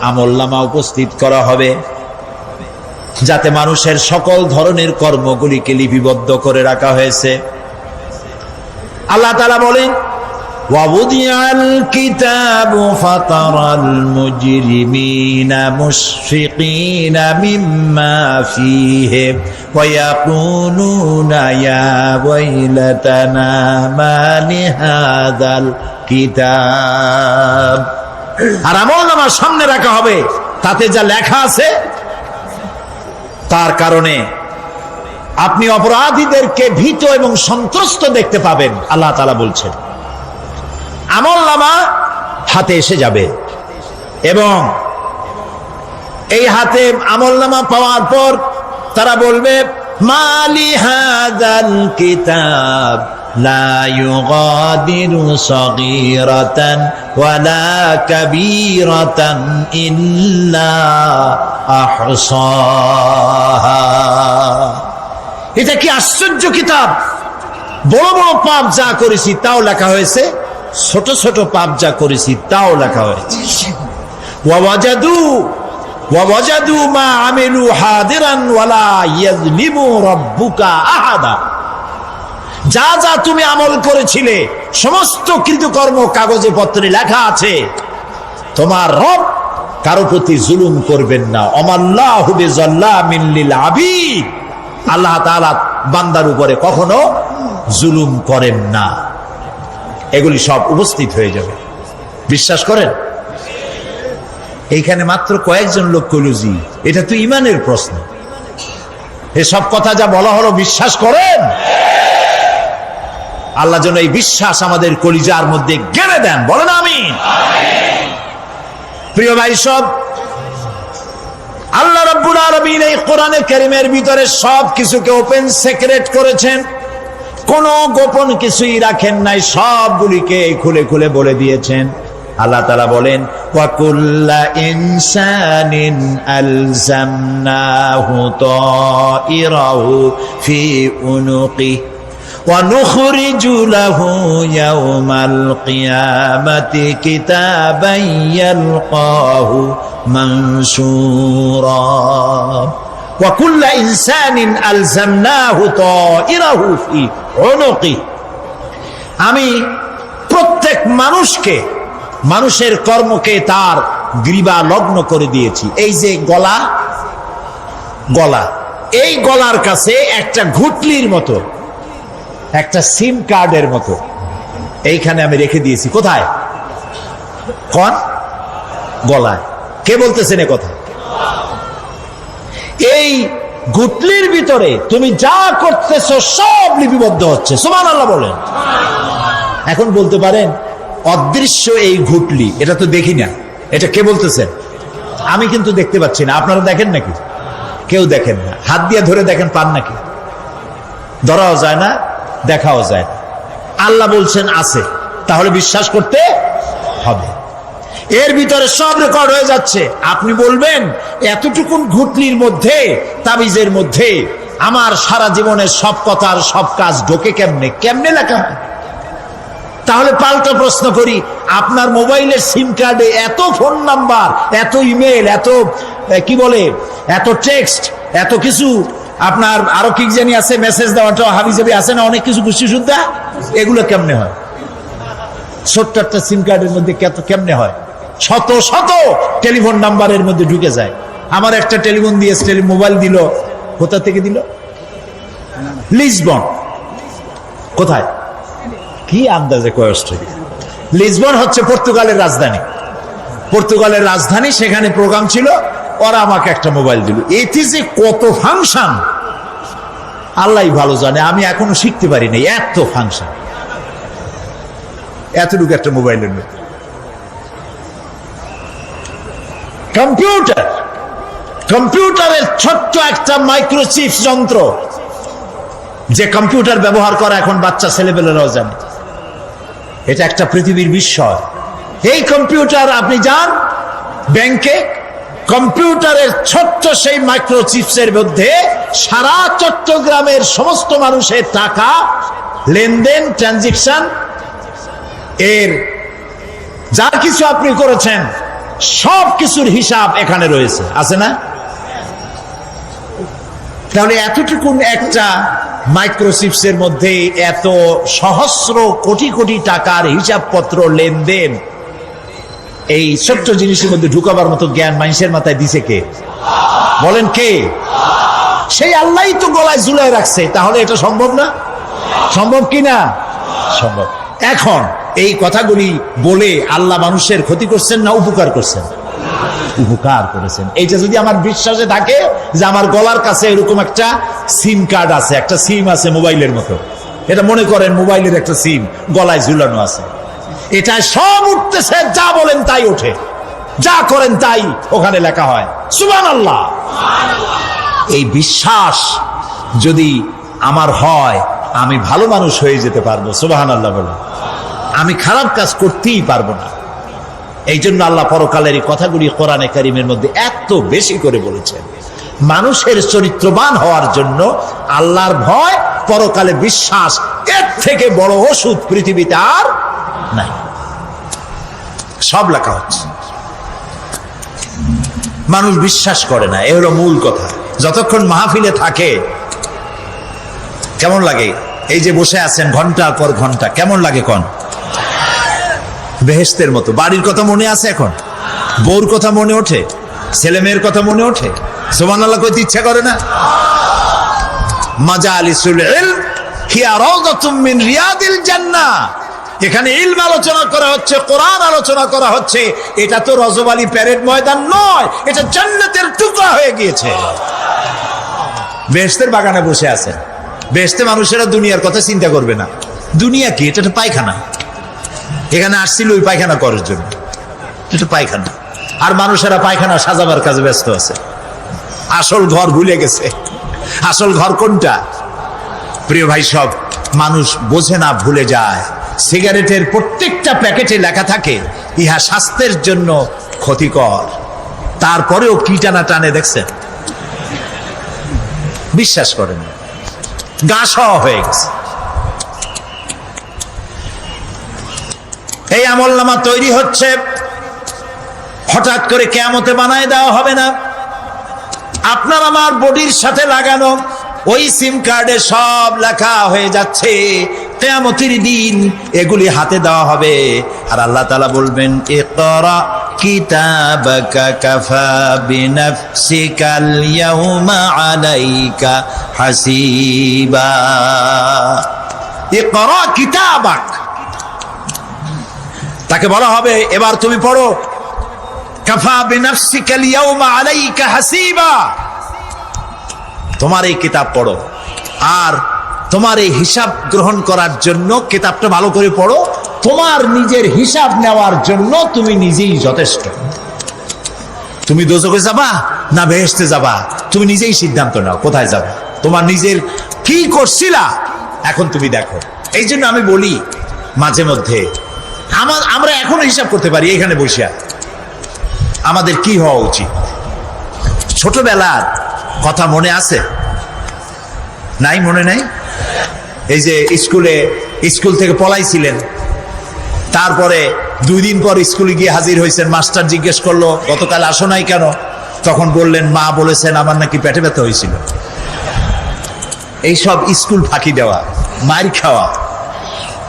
আমলনামা উপস্থিত করা হবে, যাতে মানুষের সকল ধরনের কর্মগুলিকে লিপিবদ্ধ করে রাখা হয়েছে। আল্লাহ তাআলা বলেন وَوُضِعَ الْكِتَابُ فَتَرَى الْمُجْرِمِينَ مُشْفِقِينَ مِمَّا فِيهِ وَيَقُولُونَ يَا وَيْلَتَنَا مَا لِهَذَا الْكِتَابِ। আর আমলনামা সামনে রাখা হবে, তাতে যা লেখা আছে তার কারণে আপনি অপরাধীদেরকে ভীত এবং সন্ত্রস্ত দেখতে পাবেন। আল্লাহ তাআলা বলছেন আমলনামা হাতে এসে যাবে এবং এই হাতে আমলনামা পাওয়ার পর তারা বলবে মালি হাযাল কিতাব লা ইউগাদিরু সগীরাতান ওয়ালা কাবীরাতান ইল্লা আহসাহা। এটা কি আশ্চর্য কিতাব! বড় বড় পাপ যা করেছি তাও লেখা হয়েছে, ছোট ছোট পাপ যা করেছি তাও লেখা হয়েছে। ওয়াজাদু মা আমিলু হাদিরান ওয়ালা ইয়াযলিমু রাব্বুকা আহাদা। যা যা তুমি আমল করেছিলে সমস্ত কৃতকর্ম কাগজে পত্রে লেখা আছে। তোমার রব কারো প্রতি জুলুম করবেন না। ওমাল্লাহু বিযাল্লামিন লিল আবিদ। আল্লাহ তাআলা বান্দার উপরে কখনো জুলুম করেন না। এগুলি সব উপস্থিত হয়ে যাবে, বিশ্বাস করেন? এইখানে মাত্র কয়েকজন লোক কইল জি, এটা তো ঈমানের প্রশ্ন। এসব কথা যা বলা হলো বিশ্বাস করেন? আল্লাহ যেন এই বিশ্বাস আমাদের কলিজার মধ্যে গেড়ে দেন, বলেন আমিন। প্রিয় ভাই সব, আল্লাহ রাব্বুল আলামিন এই কোরআনে কারীমের ভিতরে সব কিছুকে ওপেন সিক্রেট করেছেন, কোনো গোপন কিছুই রাখেন নাই, সবগুলিকে খুলে খুলে বলে দিয়েছেন। আল্লাহ তাআলা বলেন وكل إنسان ألزمناه طائره في عنقه ونخرج له يوم القيامة كتابا يلقاه منشورا وكل إنسان ألزمناه طائره في عنقه আমি প্রত্যেক মানুষকে মানুষের কর্মকে তার গ্রীবা লগ্ন করে দিয়েছি। এই যে গলা, গলা, এই গলার কাছে একটা ঘুটলির মতো, একটা সিম কার্ডের মতো এইখানে আমি রেখে দিয়েছি। কোথায়? কোন গলায়? কে বলতেছেন এ কথা? এই ঘুটলির ভিতরে তুমি যা করতেছো সব লিপিবদ্ধ হচ্ছে। সুবহানাল্লাহ বলেন। এখন বলতে পারেন অদৃশ্য এই ঘুটলি, এটা তো দেখি না, এটা কে বলতেছেন? আমি কিন্তু দেখতে পাচ্ছি না। আপনারা দেখেন নাকি? কেউ দেখেন না। হাত দিয়ে ধরে দেখেন, পান নাকি? ধরাও যায় না, দেখাও যায় না। আল্লাহ বলছেন আছে, তাহলে বিশ্বাস করতে হবে। এর ভিতরে সব রেকর্ড হয়ে যাচ্ছে। আপনি বলবেন এতটুকুন ঘুটলির মধ্যে, তাবিজের মধ্যে আমার সারা জীবনের সব কথার সব কাজ ঢোকে কেমনে? কেমনে লেখা হয়? তাহলে পাল্টা প্রশ্ন করি, আপনার মোবাইলের সিম কার্ডে এত ফোন নাম্বার, এত ইমেল, এত কি বলে, এত টেক্সট, এত কিছু, আপনার আরো কি জানি আছে, মেসেজ দেওয়াটা হাবিজাবি আছে না, অনেক কিছু গোষ্ঠী শুদ্ধা, এগুলো কেমনে হয়? ছোট্ট একটা সিম কার্ডের মধ্যে কেমনে হয়? শত শত টেলিফোন নাম্বারের মধ্যে ঢুকে যায়। আমার একটা টেলিফোন দিয়ে মোবাইল দিল, কোথা থেকে দিল? লিসবন। কোথায়? কি আন্দাজে কয় অস্ট্রেলিয়া? লিসবন হচ্ছে পর্তুগালের রাজধানী। পর্তুগালের রাজধানী, সেখানে প্রোগ্রাম ছিল, ওরা আমাকে একটা মোবাইল দিল। এতে যে কত ফাংশন আল্লাহই ভালো জানে, আমি এখনো শিখতে পারি নাই। এত ফাংশন, এতটুকু একটা মোবাইলের মধ্যে। কম্পিউটার, কম্পিউটারের ছোট্ট একটা মাইক্রোচিপ যন্ত্র, যে কম্পিউটার ব্যবহার করা এখন বাচ্চা ছেলেপেলেরাও জানে। এটা একটা পৃথিবীর বিস্ময়। এই কম্পিউটার, আপনি যান ব্যাংকে, কম্পিউটারের ছোট্ট সেই মাইক্রোচিপসের মধ্যে সারা চট্টগ্রামের সমস্ত মানুষের টাকা লেনদেন, ট্রানজেকশন, এর যা কিছু আপনি করেছেন সব কিছুর হিসাব এখানে রয়েছে, আছে না? তাহলে এতটুকুন একটা মাইক্রোচিপসের মধ্যে এত সহস্র কোটি কোটি টাকার হিসাবপত্র, লেনদেন, এই ছোট্ট জিনিসের মধ্যে ঢুকাবার মতো জ্ঞান মানুষের মাথায় দিছে কে? বলেন কে? সেই আল্লাহই তো গলায় ঝুলায় রাখছে। তাহলে এটা সম্ভব না? সম্ভব কি না? সম্ভব। এখন এই কথাগুলি বলে আল্লাহ মানুষের ক্ষতি করছেন না উপকার করছেন? উপকার করেছেন। এইটা যদি আমার বিশ্বাসে থাকে যে আমার গলার কাছে এরকম একটা সিম কার্ড আছে, একটা সিম আছে মোবাইলের মতো, এটা মনে করেন মোবাইলের একটা সিম গলায় ঝুলানো আছে, এটা সব উঠতেছে, যা বলেন তাই ওঠে, যা করেন তাই ওখানে লেখা হয়। সুবহানাল্লাহ। এই বিশ্বাস যদি আমার হয়, আমি ভালো মানুষ হয়ে যেতে পারবো। সুবহানাল্লাহ বলে আমি খারাপ কাজ করতেই পারবো না। এই জন্য আল্লাহ পরকালের এই কথাগুলি কোরআনে কারীমের মধ্যে এত বেশি করে বলেছেন। মানুষের চরিত্রবান হওয়ার জন্য আল্লাহর ভয়, পরকালে বিশ্বাস, এর থেকে বড় ওষুধ পৃথিবীতে আর নাই। সব লেখা হচ্ছে, মানুষ বিশ্বাস করে না, এ হলো মূল কথা। যতক্ষণ মাহফিলে থাকে কেমন লাগে? এই যে বসে আছেন ঘন্টার পর ঘন্টা, কেমন লাগে? কোন বেহেশতের মতো। বাড়ির কথা মনে আছে এখন? বউর কথা মনে ওঠে? ছেলে মেয়ের কথা মনে ওঠে? সুবহানাল্লাহ কইতে ইচ্ছা করে না? মাজালিসুল ইলম হিয়া রাওযাতুম মিন রিয়াদিল জান্নাহ। এখানে ইলম আলোচনা করা হচ্ছে, কোরআন আলোচনা করা হচ্ছে। এটা তো রজবালি প্যারেড ময়দান নয়, এটা জান্নাতের টুকরা হয়ে গিয়েছে। বেহেশতের বাগানে বসে আছেন। বেহেশতে মানুষেরা দুনিয়ার কথা চিন্তা করবে না। দুনিয়া কি? এটা পায়খানা। এখানে আসছিল ওই পায়খানা করার জন্য, এটা পায়খানা। আর মানুষেরা পায়খানা সাজাবার কাজে ব্যস্ত আছে, আসল ঘর ভুলে গেছে। আসল ঘর কোনটা? প্রিয় ভাই, সব মানুষ বোঝে না, ভুলে যায়। সিগারেটের প্রত্যেকটা প্যাকেটে লেখা থাকে ইহা স্বাস্থ্যের জন্য ক্ষতিকর, তারপরেও কি টানা টানে দেখছেন? বিশ্বাস করেন, গা সওয়া হয়ে গেছে। এই আমলনামা তৈরি হচ্ছে, হঠাৎ করে কিয়ামতে বানায় দেওয়া হবে না। আপনার আমার বডির সাথে লাগানো ওই সিম কার্ডে সব লেখা হয়ে যাচ্ছে, কিয়ামতের দিন এগুলি হাতে দেওয়া হবে। আর আল্লাহ তাআলা বলবেন, ইকরা কিতাবাকা কাফা বিনাফসিকাল ইয়াউমা আলাইকা হাসিবা। ইকরা কিতাবাক, তাকে বলা হবে এবার তুমি পড়ো। কাফা বিনাফসিকাল ইয়াউমা আলাইকা হাসিবা, তোমার এই কিতাব পড়ো, আর তোমার এই হিসাব গ্রহণ করার জন্য কিতাবটা ভালো করে পড়ো। তোমার নিজের হিসাব নেওয়ার জন্য তুমি নিজেই যথেষ্ট। তুমি দোজখে যাবা না বেহেশতে যাবা, তুমি নিজেই সিদ্ধান্ত নাও কোথায় যাবে। তোমার নিজের কি করছিলা এখন তুমি দেখো। এই জন্য আমি বলি মাঝে মধ্যে আমরা এখনো হিসাব করতে পারি এখানে বসিয়া। আমাদের কি হওয়া উচিত? ছোটবেলার কথা মনে আছে? নাই, মনে নাই? এই যে স্কুল থেকে পলাইছিলেন, তারপরে 2 দিন পর স্কুলে গিয়ে হাজির হয়েছেন, মাস্টার জিজ্ঞেস করলো গতকাল আসো নাই কেন? তখন বললেন মা বলেছেন আমার নাকি পেটে ব্যথা হয়েছিল। এইসব স্কুল ফাঁকি দেওয়া, মার খাওয়া,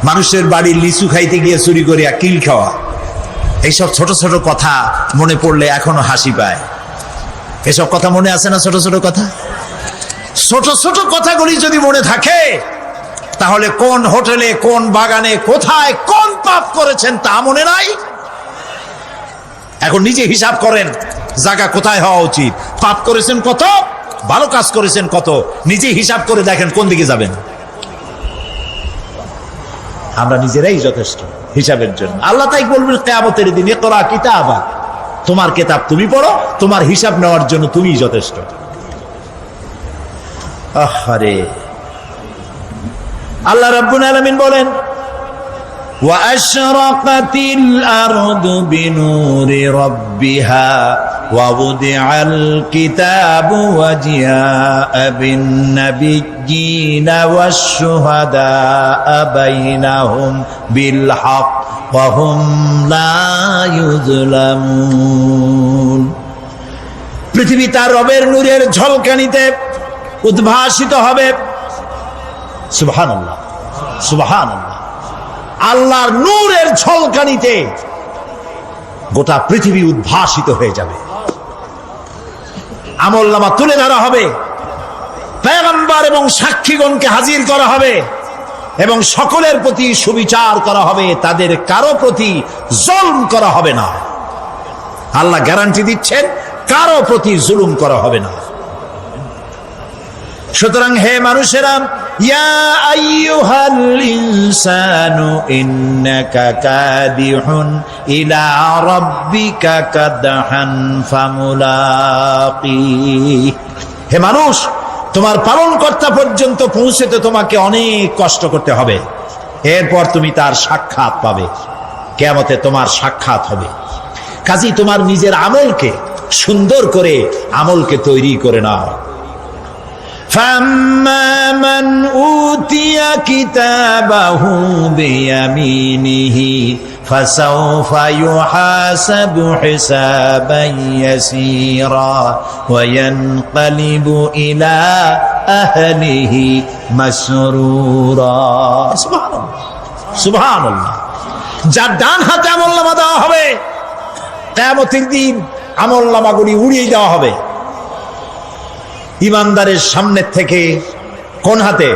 মানুষের বাড়ির লিচু খাইতে গিয়ে চুরি করিয়া কিল খাওয়া, এইসব ছোট ছোট কথা মনে পড়লে এখনো হাসি পায়। এসব কথা মনে আছে না? ছোট ছোট কথা, ছোট ছোট কথাগুলি যদি মনে থাকে তাহলে কোন হোটেলে, কোন বাগানে, কোথায় কোন পাপ করেছেন তা মনে নাই। এখন নিজে হিসাব করেন জায়গা কোথায় হওয়া উচিত, পাপ করেছেন কত, ভালো কাজ করেছেন কত, নিজে হিসাব করে দেখেন কোন দিকে যাবেন। আমরা নিজেরাই যথেষ্ট হিসাবের জন্য। আল্লাহ তাই বলবেন কিয়ামতের দিন, ইকরা কিতাবা, তোমার কিতাব তুমি পড়ো, তোমার হিসাব নেওয়ার জন্য তুমিই যথেষ্ট। আহারে, আল্লাহ রাব্বুল আলামিন বলেন, ওয়া আশরাকাতিল আরদু বিনুরি রাব্বিহা ওয়া wudi'al কিতাবু ওয়া জিআ'a বিন নাবিয়্যিনা ওয়াশ শুহাদা'a বাইনাহুম বিল হক ওয়া হুম লা ইউযলামুন। পৃথিবী তার রবের নূরের ঝলকানিতে উদ্ভাসিত হবে। সুবহানাল্লাহ, সুবহানাল্লাহ। আল্লাহর নূরের ঝলকানিতে গোটা পৃথিবী উদ্ভাসিত হয়ে যাবে। আমলনামা তুলে ধরা হবে, পয়গম্বর এবং সাক্ষীগণকে হাজির করা হবে এবং সকলের প্রতি সুবিচার করা হবে, তাদের কারো প্রতি জুলুম করা হবে না। আল্লাহ গ্যারান্টি দিচ্ছেন কারো প্রতি জুলুম করা হবে না। সুতরাং হে মানুষেরা, ইয়া আইয়ুহাল ইনসানু ইন্নাকা কাদিহুন ইলা রাব্বিকা কাদহান ফামুলাকি। হে মানুষ, তোমার পালনকর্তা পর্যন্ত পৌঁছতে তোমাকে অনেক কষ্ট করতে হবে, এরপর তুমি তার সাক্ষাৎ পাবে। কিয়ামতে তোমার সাক্ষাৎ হবে। কাজেই তোমার নিজের আমলকে সুন্দর করে আমলকে তৈরি করে নাও। فَأَمَّا مَنْ أُوتِيَ كِتَابَهُ بِيَمِينِهِ فَسَوْفَ يُحَاسَبُ حِسَابًا يَسِيرًا وَيَنْقَلِبُ إِلَى أَهْلِهِ مسرورا। সুবহানাল্লাহ, সুবহানাল্লাহ। যার ডান হাতে আমলনামা দেওয়া হবে, কিয়ামতের দিন আমলনামাগুলি উড়িয়ে দেওয়া হবে ইমানদারের সামনে থেকে কোন হাতে,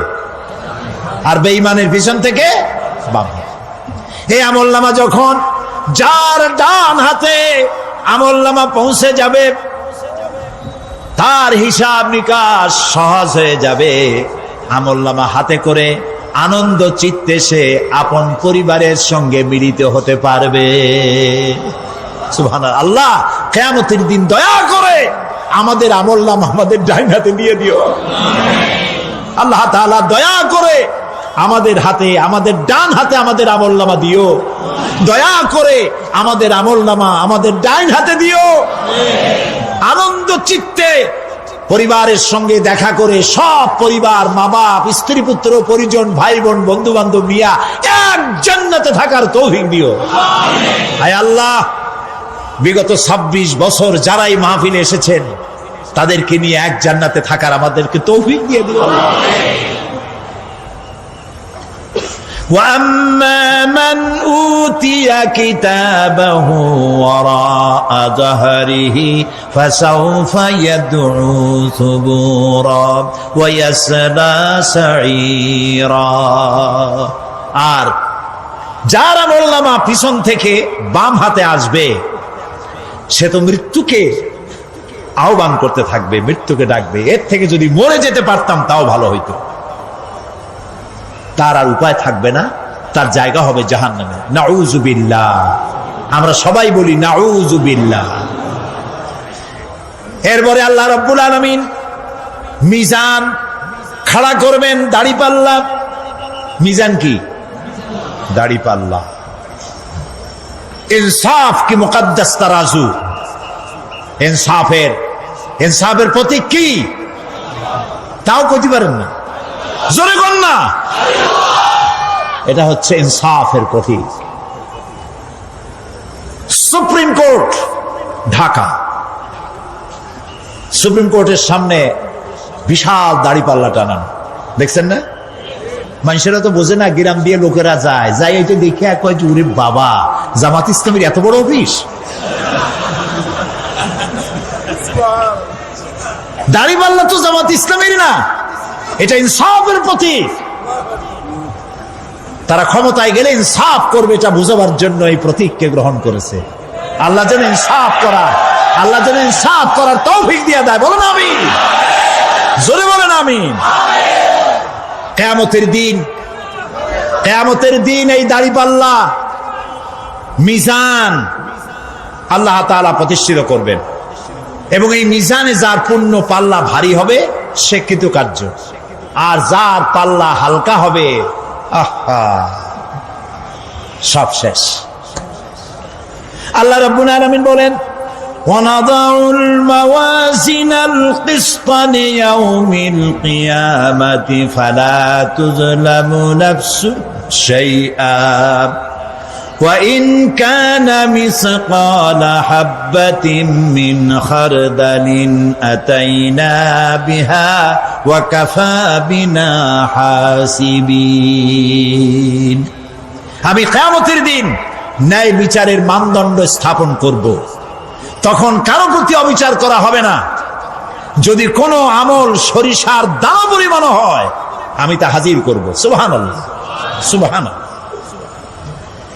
আর বেঈমানের পিছন থেকে বাম হাতে। এই আমলনামা যখন যার ডান হাতে আমলনামা পৌঁছে যাবে, তার হিসাব নিকাশ সহজ হয়ে যাবে। আমলনামা হাতে করে আনন্দ চিত্তে সে আপন পরিবারের সঙ্গে মিলিত হতে পারবে। সুবহানাল্লাহ। আল্লাহ কিয়ামতের দিন দয়া করে আমাদের আমলনামা আমাদের ডাইন হাতে দিয়ে দিও। আল্লাহ তাআলা দয়া করে আমাদের হাতে, আমাদের ডান হাতে আমাদের আমলনামা দিও। দয়া করে আমাদের আমলনামা আমাদের ডান হাতে দিও। আনন্দ চিত্তে পরিবারের সঙ্গে দেখা করে সব পরিবার, মা বাপ, স্ত্রী পুত্র পরিজন, ভাই বোন, বন্ধু বান্ধব নিয়া এক জান্নাতে থাকার তৌফিক দিও। হায় আল্লাহ, বিগত 26 বছর যারাই মাহফিলে এসেছেন তাদেরকে নিয়ে এক জান্নাতে থাকার আমাদেরকে তৌফিক দিয়ে দিও। وَأَمَّا مَنْ أُوتِيَ كِتَابَهُ وَرَاءَ ظَهْرِهِ فَسَوْفَ يَدْعُو ثُبُورًا وَيَصْلَى سَعِيرًا। আর যার আমলনামা পিছন থেকে বাম হাতে আসবে সে তো মৃত্যুকে আহ্বান করতে থাকবে, মৃত্যুকে ডাকবে। এর থেকে যদি মরে যেতে পারতাম তাও ভালো হইতো। তার আর উপায় থাকবে না, তার জায়গা হবে জাহান্নামে। নাউযুবিল্লাহ। আমরা সবাই বলি নাউযুবিল্লাহ। এরপরে আল্লাহ রাব্বুল আলামিন মিজান খাড়া করবেন, দাড়িপাল্লা। মিজান কি? দাড়িপাল্লা। ইনসাফ কি মুকদ্দাস তারাজু। ইনসাফের প্রতীক কি? তাও কইতে পারেন না, জোরে কোন না। এটা হচ্ছে ইনসাফের প্রতীক। সুপ্রিম কোর্ট ঢাকা, সুপ্রিম কোর্টের সামনে বিশাল দাড়িপাল্লা টানানো, দেখছেন না? মানুষেরা তো বোঝে না, গ্রাম দিয়ে লোকেরা যায়, যাই এটা দেখে কয় যে ওরে বাবা, জামাত ইসলামের এত বড় অফিস। দাড়িপাল্লা তো জামাত ইসলামের না, এটা ইনসাফের প্রতীক। তারা ক্ষমতায় গেলে ইনসাফ করবে, এটা বোঝাবার জন্য এই প্রতীককে গ্রহণ করেছে। আল্লাহ যেন ইনসাফ করার তৌফিক দিয়ে দেয়। বলেন আমিন, জোরে বলেন আমিন। কিয়ামতের দিন এই দাড়িপাল্লা মিজান আল্লাহ তাআলা প্রতিষ্ঠিত করবেন, এবং এই মিজানে যার পুণ্য পাল্লা ভারী হবে সে কৃতকার্য, আর যার পাল্লা হালকা হবে আহা সব শেষ। আল্লাহ রাব্বুল আলামিন বলেন, وَنَضَعُ الْمَوَازِينَ الْقِسْطَ لِيَوْمِ الْقِيَامَةِ فَلَا تُظْلَمُ نَفْسٌ شَيْئًا وَإِنْ كَانَ مِثْقَالَ حَبَّةٍ مِّنْ خَرْدَلٍ أَتَيْنَا بِهَا وَكَفَى بِنَا حَاسِبِينَ। আমি কিয়ামতের দিন ন্যায় বিচারের মানদণ্ড স্থাপন করব। তখন কারো প্রতি অবিচার করা হবে না। যদি কোনো আমল সরিষার দানা পরিমাণ হয় আমি তা হাজির করব। সুবহানাল্লাহ, সুবহানাল্লাহ।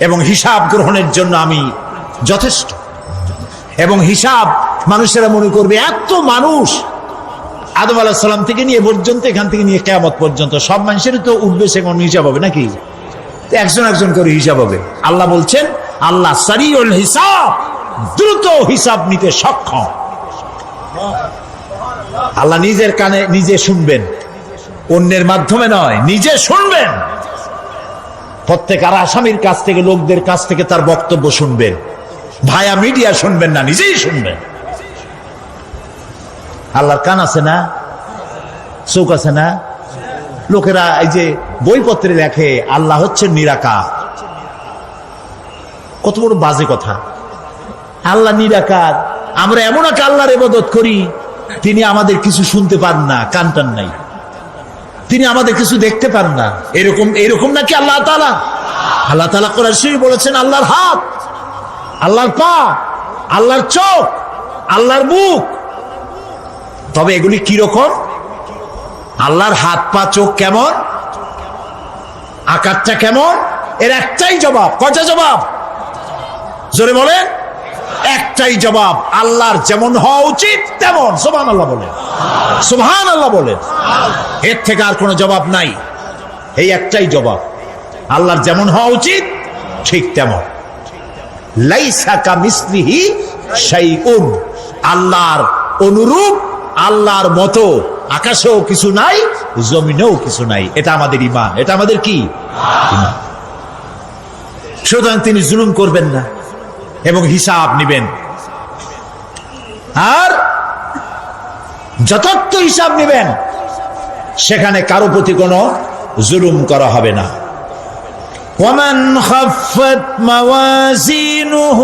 এবং হিসাব গ্রহণের জন্য আমি যথেষ্ট। এবং হিসাব মানুষেরা মনে করবে এত মানুষ, আদম আলাইহিস সালাম থেকে নিয়ে পর্যন্ত, এখান থেকে নিয়ে কিয়ামত পর্যন্ত সব মানুষেরই তো উঠবে সেখানে হিসাব হবে নাকি? একজন একজন করে হিসাব হবে। আল্লাহ বলছেন, আল্লাহ সারিউল হিসাব, দ্রুত হিসাব নিতে সক্ষম। আল্লাহ নিজের কানে নিজে শুনবেন, অন্যের মাধ্যমে নয়, নিজে শুনবেন। প্রত্যেক আর আসামির কাছ থেকে, লোকদের কাছ থেকে তার বক্তব্য শুনবেন। ভায়া মিডিয়া শুনবেন না, নিজেই শুনবেন। আল্লাহর কান আছে না, চোখ আছে না? লোকেরা এই যে বইপত্রে লেখে আল্লাহ হচ্ছেন নিরাকার, কত বড় বাজে কথা। আল্লাহ নিরাকার, আমরা এমন এক আল্লাহর ইবাদত করি তিনি আমাদের কিছু শুনতে পান না, কান টান নাই, তিনি আমাদের কিছু দেখতে পান না। এরকম নাকি আল্লাহ তাআলা? আল্লাহ তাআলা কোরআন শরীফে বলেছেন আল্লাহর হাত, আল্লাহর পা, আল্লাহর চোখ, আল্লাহর মুখ। তবে এগুলি কি রকম? আল্লাহর হাত, পা, চোখ কেমন, আকারটা কেমন? এর একটাই জবাব। কয়টা জবাব? জোরে বলেন। একটাই জবাব, আল্লাহর যেমন হওয়া উচিত তেমন। সুবহানাল্লাহ বলেন, সুবহানাল্লাহ বলেন। এর থেকে আর কোনো জবাব নাই, এই একটাই জবাব, আল্লাহর যেমন হওয়া উচিত ঠিক তেমন। লাইসা কামিসলিহি শাইউন, আল্লাহর অনুরূপ, আল্লাহর মতো আকাশেও কিছু নাই, জমিনেও কিছু নাই। এটা আমাদের ঈমান, এটা আমাদের কি ঈমান। সুতরাং তিনি জুলুম করবেন না এবং হিসাব নিবেন, আর যথার্থ হিসাব নিবেন, সেখানে কারো প্রতি কোনো জুলুম করা হবে না। ومن خفت موازينه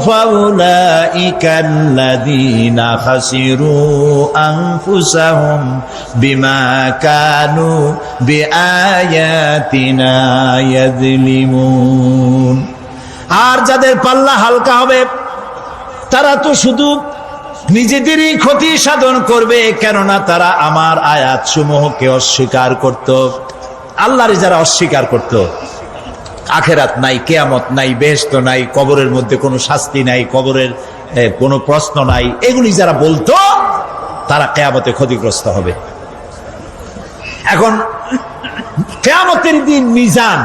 فأولئك الذين خسروا أنفسهم بما كانوا بآياتنا يظلمون। আর যাদের পাল্লা হালকা হবে তারা তো শুধু নিজেদেরই ক্ষতি সাধন করবে, কেননা তারা আমার আয়াত সমূহকে অস্বীকার করত। আল্লাহর যারা অস্বীকার করত, আখেরাত নাই, কিয়ামত নাই, বেহেশত নাই, কবরের মধ্যে কোনো শাস্তি নাই, কবরের কোনো প্রশ্ন নাই, এগুলি যারা বলতো তারা কিয়ামতে ক্ষতিগ্রস্ত হবে। এখন কিয়ামতের দিন মিজান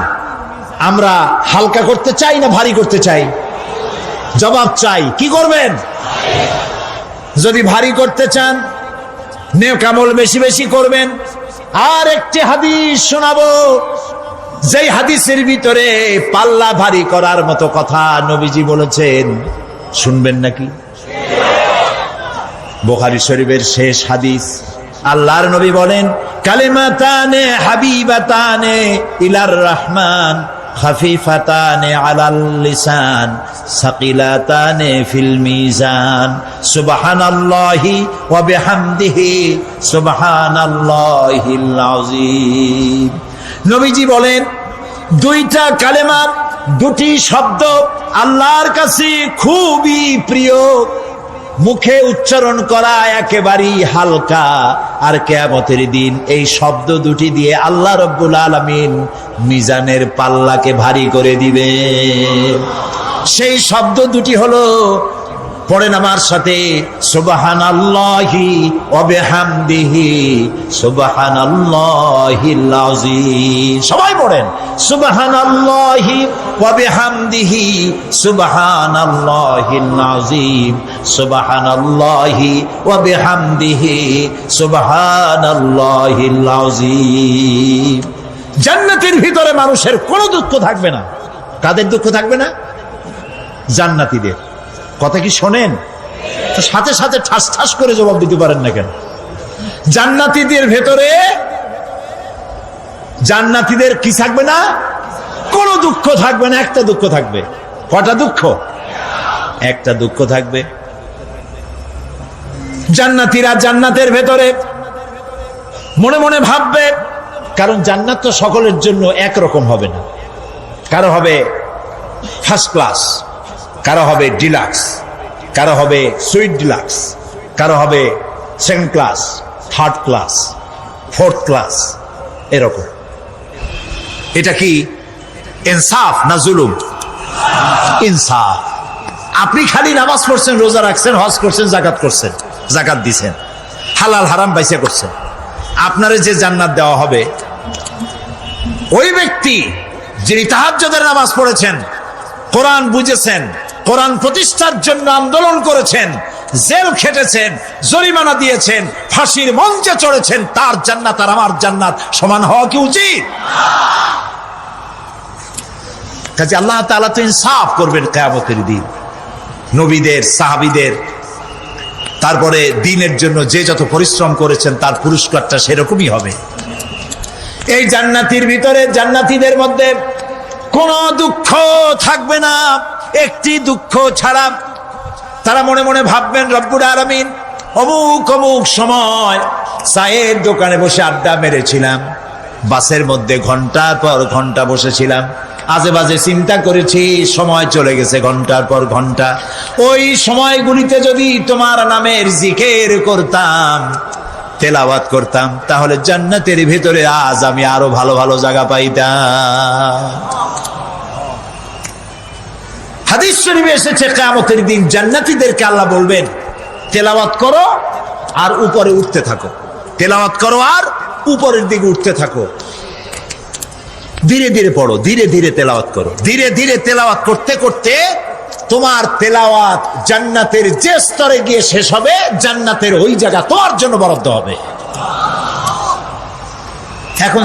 আমরা হালকা করতে চাই না ভারী করতে চাই? জবাব চাই। কি করবেন? যদি ভারী করতে চান নেক আমল বেশি বেশি করবেন। আর একটি হাদিস শোনাবো, যেই হাদিসের ভিতরে পাল্লা ভারী করার মতো কথা নবীজি বলেছেন, শুনবেন নাকি? বুখারী শরীফের শেষ হাদিস। আল্লাহর নবী বলেন, কালিমাতানে হাবিবাতানে ইলার রহমান খাফিফাতানে আলাল লিসান সাকিলাতানে ফিল মিজান সুবহানাল্লাহি ওয়া বিহামদিহি সুবহানাল্লাহিল আযীম। নবীজি বলেন, দুইটা কালেমা, দুটি শব্দ আল্লাহর কাছে খুবই প্রিয়, মুখে উচ্চারণ করা একেবারেই হালকা, আর কিয়ামতের দিন এই শব্দ দুটি দিয়ে আল্লাহ রাব্বুল আলামিন মিজানের পাল্লাকে ভারী করে দিবে। সেই শব্দ দুটি হলো, পড়েন আমার সাথে, সুবহানাল্লাহি ওয়া বিহামদিহি সুবহানাল্লাহিল আযীম। সবাই পড়েন, সুবহানাল্লাহি ওয়া বিহামদিহি সুবহানাল্লাহিল আযীম সুবহানাল্লাহি ওয়া বিহামদিহি সুবহানাল্লাহিল আযীম। জান্নাতের ভিতরে মানুষের কোনো দুঃখ থাকবে না। কাদের দুঃখ থাকবে না? জান্নাতীদের। কথা কি শোনেন? তো সাথে সাথে ঠাস ঠাস করে জবাব দিতে পারেন না কেন? জান্নাতীদের ভেতরে, জান্নাতীদের কি থাকবে না? কোনো দুঃখ থাকবে না। একটা দুঃখ থাকবে। কটা দুঃখ? একটা দুঃখ থাকবে। জান্নাতীরা জান্নাতের ভেতরে মনে মনে ভাববে, কারণ জান্নাত তো সকলের জন্য একরকম হবে না। কারো হবে ফার্স্ট ক্লাস, কারো হবে ডিলাক্স, কারো হবে সুইট ডিলাক্স, কারো হবে second class, third class, fourth class, এরকম। এটা কি ইনসাফ না জুলুম? ইনসাফ। আপনি খালি নামাজ পড়ছেন, রোজা রাখছেন, হজ করছেন, জাকাত করছেন, জাকাত দিছেন, হালাল হারাম বাইসা করছেন, আপনারে যে জান্নাত দেওয়া হবে, ওই ব্যক্তি যিনি তাহাজ্জুদের নামাজ পড়েছেন, কোরআন বুঝেছেন, কোরআন প্রতিষ্ঠার জন্য আন্দোলন করেছেন, জেল খেটেছেন, জরিমানা দিয়েছেন, ফাঁসির মঞ্চে চড়েছেন, তার জান্নাত আর আমার জান্নাত সমান হওয়া কি উচিত? কাজে আল্লাহ তাআলা তো ইনসাফ করবেন কিয়ামতের দিন। নবীদের, সাহাবীদের, তারপরে দ্বীনের জন্য যে যত পরিশ্রম করেছেন তার পুরস্কারটা সেরকমই হবে। এই জান্নাতীর ভিতরে, জান্নাতীদের মধ্যে কোনো দুঃখ থাকবে না, একটি দুঃখ ছাড়া। তারা মনে মনে ভাববেন, রব্বুল আলামিন, অমুক অমুক সময় চায়ের দোকানে বসে আড্ডা মেরেছিলাম, বাসের মধ্যে ঘন্টার পর ঘন্টা বসেছিলাম, আজে বাজে চিন্তা করেছি, সময় চলে গেছে ঘন্টার পর ঘন্টা। ওই সময়গুলিতে যদি তোমার নামের জিকির করতাম, তেলাওয়াত করতাম, তাহলে জান্নাতের ভিতরে আজ আমি আরো ভালো ভালো জায়গা পাইতাম। হাদিস শরীফে এসেছে, কিয়ামতের দিন জান্নাতীদেরকে আল্লাহ বলবেন, তেলাওয়াত করো আর উপরে উঠতে থাকো, তেলাওয়াত করো আর উপরের দিকে উঠতে থাকো, ধীরে ধীরে পড়ো, ধীরে ধীরে তেলাওয়াত করো। ধীরে ধীরে তেলাওয়াত করতে করতে তোমার তেলাওয়াত জান্নাতের যে স্তরে গিয়ে শেষ হবে, জান্নাতের ওই জায়গা তোমার জন্য বরাদ্দ হবে। এখন